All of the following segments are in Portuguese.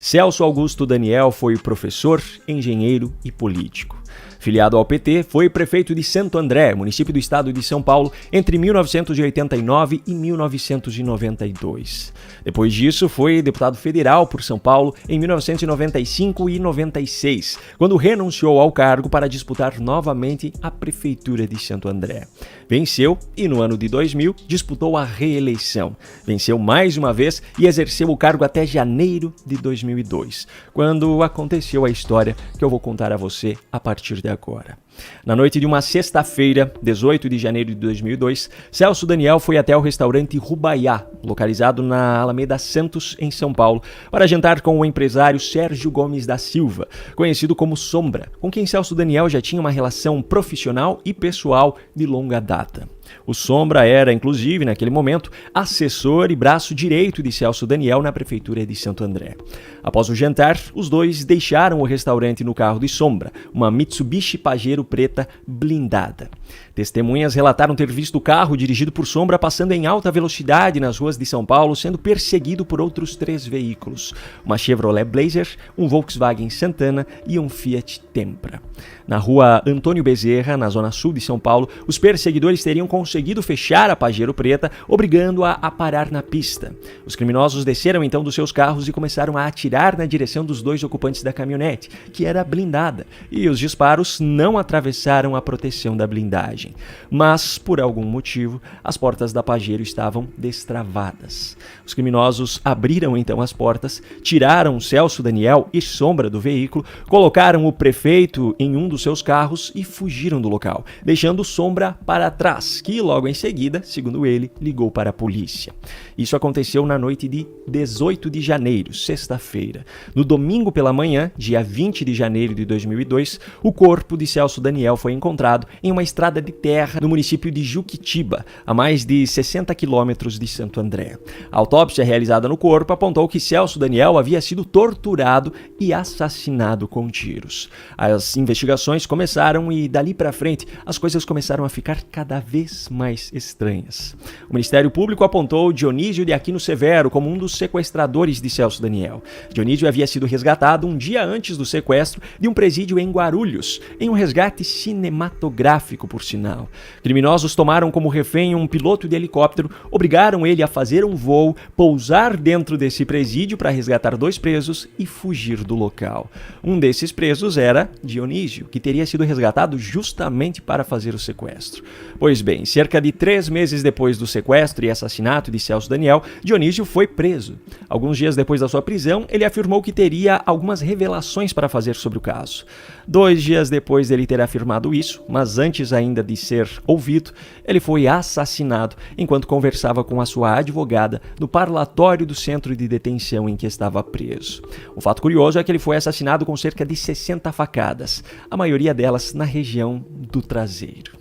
Celso Augusto Daniel foi professor, engenheiro e político. Filiado ao PT, foi prefeito de Santo André, município do estado de São Paulo, entre 1989 e 1992. Depois disso, foi deputado federal por São Paulo em 1995 e 96, quando renunciou ao cargo para disputar novamente a prefeitura de Santo André. Venceu e, no ano de 2000, disputou a reeleição. Venceu mais uma vez e exerceu o cargo até janeiro de 2002, quando aconteceu a história que eu vou contar a você a partir de agora. Na noite de uma sexta-feira, 18 de janeiro de 2002, Celso Daniel foi até o restaurante Rubaiá, localizado na Alameda Santos, em São Paulo, para jantar com o empresário Sérgio Gomes da Silva, conhecido como Sombra, com quem Celso Daniel já tinha uma relação profissional e pessoal de longa data. O Sombra era, inclusive, naquele momento, assessor e braço direito de Celso Daniel na prefeitura de Santo André. Após o jantar, os dois deixaram o restaurante no carro de Sombra, uma Mitsubishi Pajero preta blindada. Testemunhas relataram ter visto o carro dirigido por Sombra passando em alta velocidade nas ruas de São Paulo, sendo perseguido por outros 3 veículos, uma Chevrolet Blazer, um Volkswagen Santana e um Fiat Tempra. Na rua Antônio Bezerra, na zona sul de São Paulo, os perseguidores teriam conseguido fechar a Pajero preta, obrigando-a a parar na pista. Os criminosos desceram então dos seus carros e começaram a atirar na direção dos 2 ocupantes da caminhonete, que era blindada, e os disparos não atravessaram a proteção da blindagem. Mas, por algum motivo, as portas da Pajero estavam destravadas. Os criminosos abriram então as portas, tiraram Celso Daniel e Sombra do veículo, colocaram o prefeito em um dos seus carros e fugiram do local, deixando Sombra para trás, que logo em seguida, segundo ele, ligou para a polícia. Isso aconteceu na noite de 18 de janeiro, sexta-feira. No domingo pela manhã, dia 20 de janeiro de 2002, o corpo de Celso Daniel foi encontrado em uma estrada de terra no município de Juquitiba, a mais de 60 quilômetros de Santo André. A autópsia realizada no corpo apontou que Celso Daniel havia sido torturado e assassinado com tiros. As investigações começaram e, dali para frente, as coisas começaram a ficar cada vez mais estranhas. O Ministério Público apontou Dionísio de Aquino Severo como um dos sequestradores de Celso Daniel. Dionísio havia sido resgatado um dia antes do sequestro de um presídio em Guarulhos, em um resgate cinematográfico, por sinal. Criminosos tomaram como refém um piloto de helicóptero, obrigaram ele a fazer um voo, pousar dentro desse presídio para resgatar 2 presos e fugir do local. Um desses presos era Dionísio, que teria sido resgatado justamente para fazer o sequestro. Pois bem, cerca de 3 meses depois do sequestro e assassinato de Celso Daniel, Dionísio foi preso. Alguns dias depois da sua prisão, ele afirmou que teria algumas revelações para fazer sobre o caso. 2 dias depois dele ter afirmado isso, mas antes ainda de ser ouvido, ele foi assassinado enquanto conversava com a sua advogada no parlatório do centro de detenção em que estava preso. O fato curioso é que ele foi assassinado com cerca de 60 facadas, a maioria delas na região do traseiro.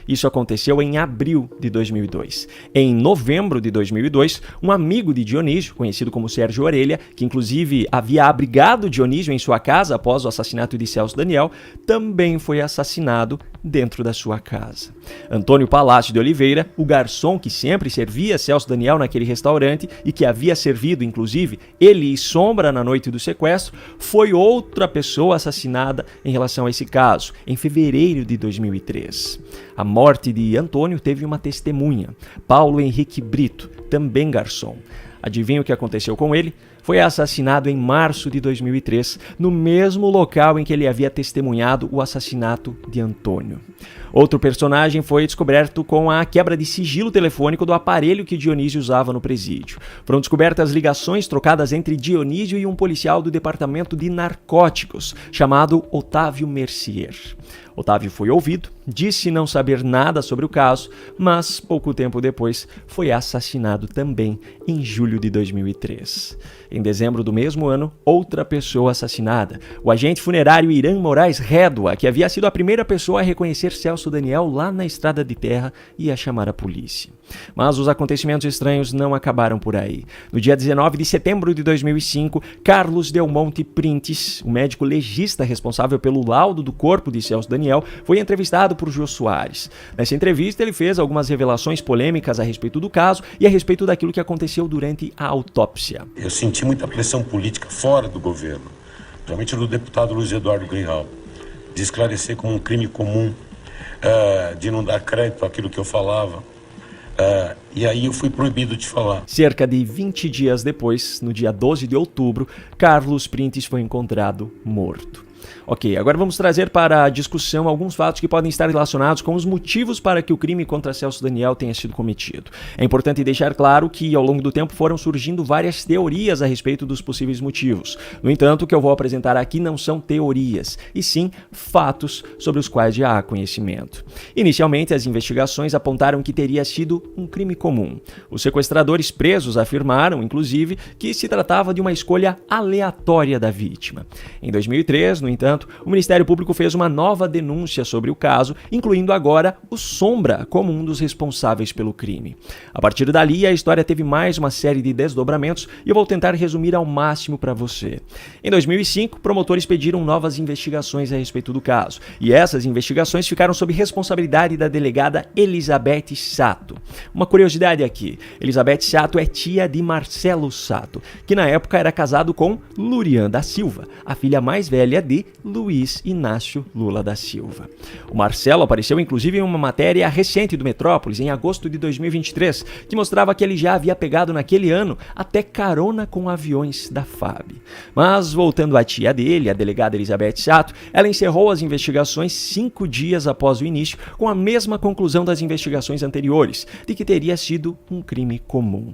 Isso aconteceu em abril de 2002. Em novembro de 2002, um amigo de Dionísio, conhecido como Sérgio Orelha, que inclusive havia abrigado Dionísio em sua casa após o assassinato de Celso Daniel, também foi assassinado dentro da sua casa. Antônio Palácio de Oliveira, o garçom que sempre servia Celso Daniel naquele restaurante e que havia servido, inclusive, ele e Sombra na noite do sequestro, foi outra pessoa assassinada em relação a esse caso, em fevereiro de 2003. A morte de Antônio teve uma testemunha, Paulo Henrique Brito, também garçom. Adivinha o que aconteceu com ele? Foi assassinado em março de 2003, no mesmo local em que ele havia testemunhado o assassinato de Antônio. Outro personagem foi descoberto com a quebra de sigilo telefônico do aparelho que Dionísio usava no presídio. Foram descobertas ligações trocadas entre Dionísio e um policial do departamento de narcóticos, chamado Otávio Mercier. Otávio foi ouvido, disse não saber nada sobre o caso, mas pouco tempo depois foi assassinado também em julho de 2003. Em dezembro do mesmo ano, outra pessoa assassinada, o agente funerário Irã Moraes Rédoa, que havia sido a primeira pessoa a reconhecer Celso Celso Daniel lá na estrada de terra e ia chamar a polícia. Mas os acontecimentos estranhos não acabaram por aí. No dia 19 de setembro de 2005, Carlos Delmonte Printes, o médico legista responsável pelo laudo do corpo de Celso Daniel, foi entrevistado por Jô Soares. Nessa entrevista, ele fez algumas revelações polêmicas a respeito do caso e a respeito daquilo que aconteceu durante a autópsia. Eu senti muita pressão política fora do governo, principalmente do deputado Luiz Eduardo Greenhalgh, de esclarecer como um crime comum, de não dar crédito àquilo que eu falava. E aí eu fui proibido de falar. Cerca de 20 dias depois, no dia 12 de outubro, Carlos Printes foi encontrado morto. Ok, agora vamos trazer para a discussão alguns fatos que podem estar relacionados com os motivos para que o crime contra Celso Daniel tenha sido cometido. É importante deixar claro que, ao longo do tempo, foram surgindo várias teorias a respeito dos possíveis motivos. No entanto, o que eu vou apresentar aqui não são teorias, e sim fatos sobre os quais já há conhecimento. Inicialmente, as investigações apontaram que teria sido um crime comum. Os sequestradores presos afirmaram, inclusive, que se tratava de uma escolha aleatória da vítima. Em 2003, no entanto, o Ministério Público fez uma nova denúncia sobre o caso, incluindo agora o Sombra como um dos responsáveis pelo crime. A partir dali, a história teve mais uma série de desdobramentos e eu vou tentar resumir ao máximo para você. Em 2005, promotores pediram novas investigações a respeito do caso, e essas investigações ficaram sob responsabilidade da delegada Elizabeth Sato. Uma curiosidade aqui, Elizabeth Sato é tia de Marcelo Sato, que na época era casado com Lurian da Silva, a filha mais velha de Luiz Inácio Lula da Silva. O Marcelo apareceu inclusive em uma matéria recente do Metrópolis, em agosto de 2023, que mostrava que ele já havia pegado naquele ano até carona com aviões da FAB. Mas, voltando à tia dele, a delegada Elizabeth Sato, ela encerrou as investigações 5 dias após o início, com a mesma conclusão das investigações anteriores, de que teria sido um crime comum.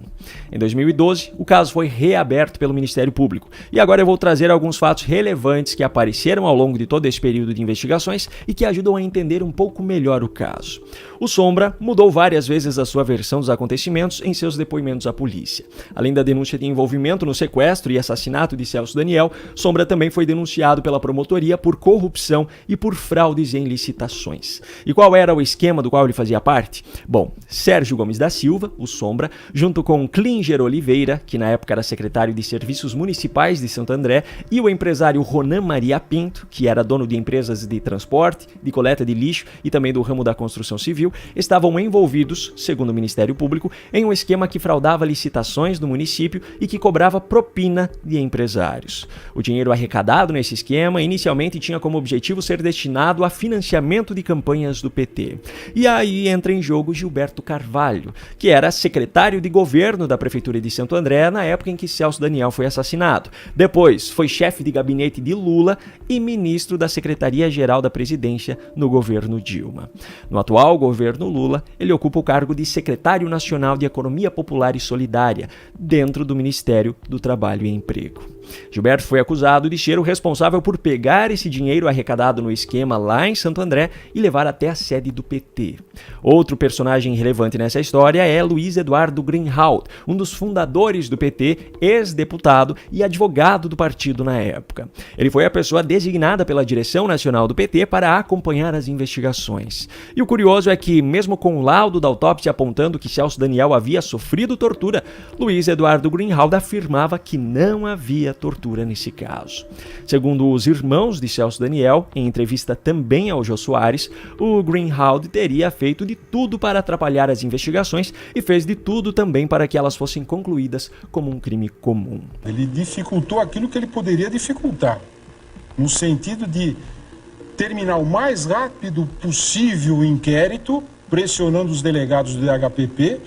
Em 2012, o caso foi reaberto pelo Ministério Público, e agora eu vou trazer alguns fatos relevantes que apareceram ao longo de todo esse período de investigações e que ajudam a entender um pouco melhor o caso. O Sombra mudou várias vezes a sua versão dos acontecimentos em seus depoimentos à polícia. Além da denúncia de envolvimento no sequestro e assassinato de Celso Daniel, Sombra também foi denunciado pela promotoria por corrupção e por fraudes em licitações. E qual era o esquema do qual ele fazia parte? Bom, Sérgio Gomes da Silva, o Sombra, junto com Klinger Oliveira, que na época era secretário de Serviços Municipais de Santo André, e o empresário Ronan Maria Pinto, que era dono de empresas de transporte, de coleta de lixo e também do ramo da construção civil, estavam envolvidos, segundo o Ministério Público, em um esquema que fraudava licitações do município e que cobrava propina de empresários. O dinheiro arrecadado nesse esquema inicialmente tinha como objetivo ser destinado a financiamento de campanhas do PT. E aí entra em jogo Gilberto Carvalho, que era secretário de governo da Prefeitura de Santo André na época em que Celso Daniel foi assassinado. Depois foi chefe de gabinete de Lula e ministro da Secretaria-Geral da Presidência no governo Dilma. No atual governo Lula, ele ocupa o cargo de secretário nacional de Economia Popular e Solidária, dentro do Ministério do Trabalho e Emprego. Gilberto foi acusado de ser o responsável por pegar esse dinheiro arrecadado no esquema lá em Santo André e levar até a sede do PT. Outro personagem relevante nessa história é Luiz Eduardo Greenhalgh, um dos fundadores do PT, ex-deputado e advogado do partido na época. Ele foi a pessoa designada pela direção nacional do PT para acompanhar as investigações. E o curioso é que, mesmo com o laudo da autópsia apontando que Celso Daniel havia sofrido tortura, Luiz Eduardo Greenhalgh afirmava que não havia tortura nesse caso. Segundo os irmãos de Celso Daniel, em entrevista também ao Jô Soares, o Greenhalgh teria feito de tudo para atrapalhar as investigações e fez de tudo também para que elas fossem concluídas como um crime comum. Ele dificultou aquilo que ele poderia dificultar, no sentido de terminar o mais rápido possível o inquérito, pressionando os delegados do DHPP,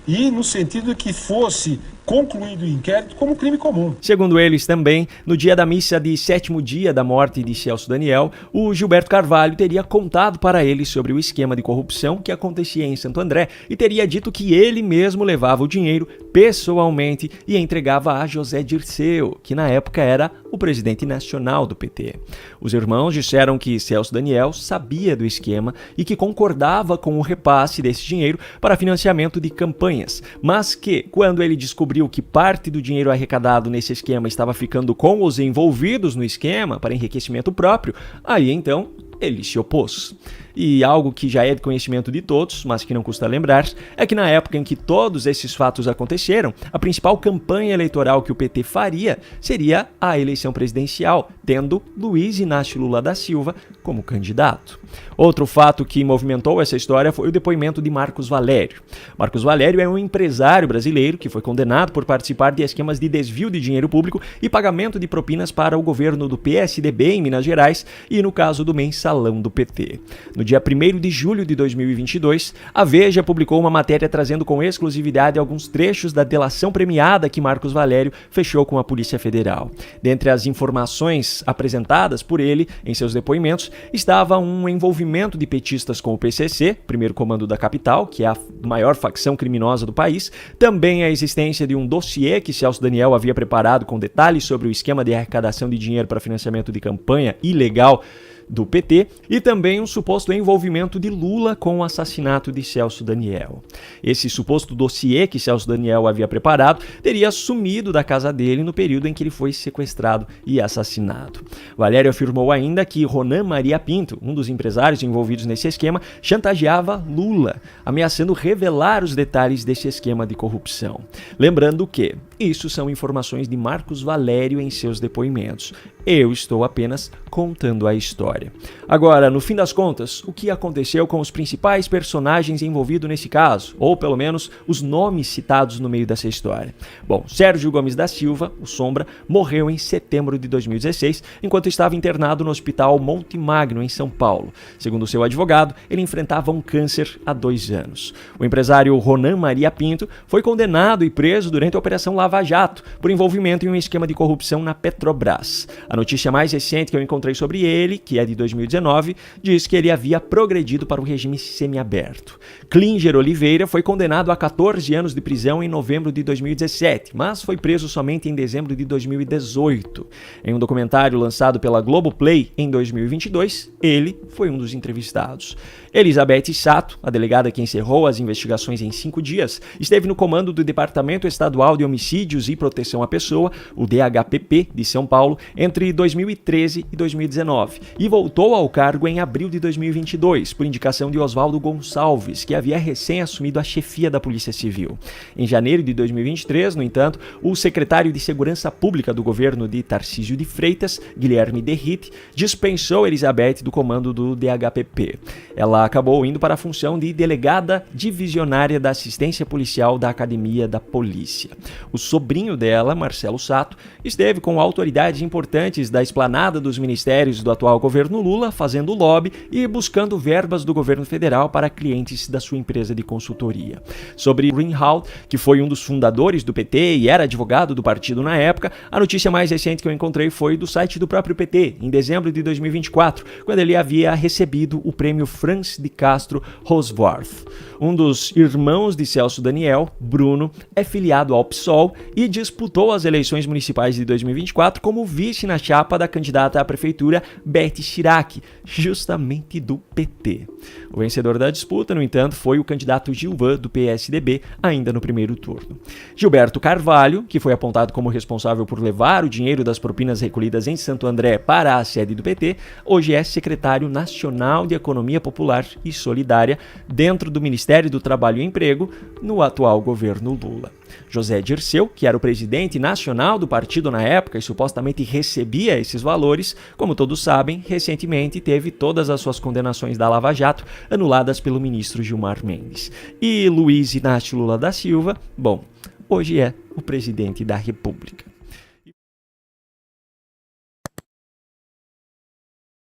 e no sentido de que fosse concluído o inquérito como crime comum. Segundo eles também, no dia da missa de 7º dia da morte de Celso Daniel, o Gilberto Carvalho teria contado para eles sobre o esquema de corrupção que acontecia em Santo André e teria dito que ele mesmo levava o dinheiro pessoalmente e entregava a José Dirceu, que na época era o presidente nacional do PT. Os irmãos disseram que Celso Daniel sabia do esquema e que concordava com o repasse desse dinheiro para financiamento de campanhas, mas que, quando ele descobriu que parte do dinheiro arrecadado nesse esquema estava ficando com os envolvidos no esquema para enriquecimento próprio, aí então ele se opôs. E algo que já é de conhecimento de todos, mas que não custa lembrar, é que na época em que todos esses fatos aconteceram, a principal campanha eleitoral que o PT faria seria a eleição presidencial, tendo Luiz Inácio Lula da Silva como candidato. Outro fato que movimentou essa história foi o depoimento de Marcos Valério. Marcos Valério é um empresário brasileiro que foi condenado por participar de esquemas de desvio de dinheiro público e pagamento de propinas para o governo do PSDB em Minas Gerais e no caso do mensalão do PT. No dia 1º de julho de 2022, a Veja publicou uma matéria trazendo com exclusividade alguns trechos da delação premiada que Marcos Valério fechou com a Polícia Federal. Dentre as informações apresentadas por ele em seus depoimentos, estava um envolvimento de petistas com o PCC, primeiro comando da capital, que é a maior facção criminosa do país, também a existência de um dossiê que Celso Daniel havia preparado com detalhes sobre o esquema de arrecadação de dinheiro para financiamento de campanha ilegal do PT e também um suposto envolvimento de Lula com o assassinato de Celso Daniel. Esse suposto dossiê que Celso Daniel havia preparado teria sumido da casa dele no período em que ele foi sequestrado e assassinado. Valério afirmou ainda que Ronan Maria Pinto, um dos empresários envolvidos nesse esquema, chantageava Lula, ameaçando revelar os detalhes desse esquema de corrupção. Lembrando que isso são informações de Marcos Valério em seus depoimentos. Eu estou apenas contando a história. Agora, no fim das contas, o que aconteceu com os principais personagens envolvidos nesse caso? Ou, pelo menos, os nomes citados no meio dessa história? Bom, Sérgio Gomes da Silva, o Sombra, morreu em setembro de 2016, enquanto estava internado no Hospital Monte Magno, em São Paulo. Segundo seu advogado, ele enfrentava um câncer há 2 anos. O empresário Ronan Maria Pinto foi condenado e preso durante a Operação Lava Jato, por envolvimento em um esquema de corrupção na Petrobras. A notícia mais recente que eu encontrei sobre ele, que é de 2019, diz que ele havia progredido para o regime semiaberto. Klinger Oliveira foi condenado a 14 anos de prisão em novembro de 2017, mas foi preso somente em dezembro de 2018. Em um documentário lançado pela Globoplay em 2022, ele foi um dos entrevistados. Elizabeth Sato, a delegada que encerrou as investigações em 5 dias, esteve no comando do Departamento Estadual de Homicídios e Proteção à Pessoa, o DHPP, de São Paulo, entre 2013 e 2019, e voltou ao cargo em abril de 2022, por indicação de Oswaldo Gonçalves, que havia recém assumido a chefia da Polícia Civil. Em janeiro de 2023, no entanto, o secretário de Segurança Pública do governo de Tarcísio de Freitas, Guilherme Derrite, dispensou Elizabeth do comando do DHPP. Ela acabou indo para a função de delegada divisionária da assistência policial da Academia da Polícia. O sobrinho dela, Marcelo Sato, esteve com autoridades importantes da esplanada dos ministérios do atual governo Lula, fazendo lobby e buscando verbas do governo federal para clientes da sua empresa de consultoria. Sobre Greenhalgh, que foi um dos fundadores do PT e era advogado do partido na época, a notícia mais recente que eu encontrei foi do site do próprio PT, em dezembro de 2024, quando ele havia recebido o prêmio Franz de Castro Rosworth. Um dos irmãos de Celso Daniel, Bruno, é filiado ao PSOL e disputou as eleições municipais de 2024 como vice na chapa da candidata à prefeitura Beth Chirac, justamente do PT. O vencedor da disputa, no entanto, foi o candidato Gilvan, do PSDB, ainda no primeiro turno. Gilberto Carvalho, que foi apontado como responsável por levar o dinheiro das propinas recolhidas em Santo André para a sede do PT, hoje é secretário nacional de Economia Popular e Solidária dentro do Ministério do Trabalho e Emprego no atual governo Lula. José Dirceu, que era o presidente nacional do partido na época e supostamente recebia esses valores, como todos sabem, recentemente teve todas as suas condenações da Lava Jato anuladas pelo ministro Gilmar Mendes. E Luiz Inácio Lula da Silva, bom, hoje é o presidente da República.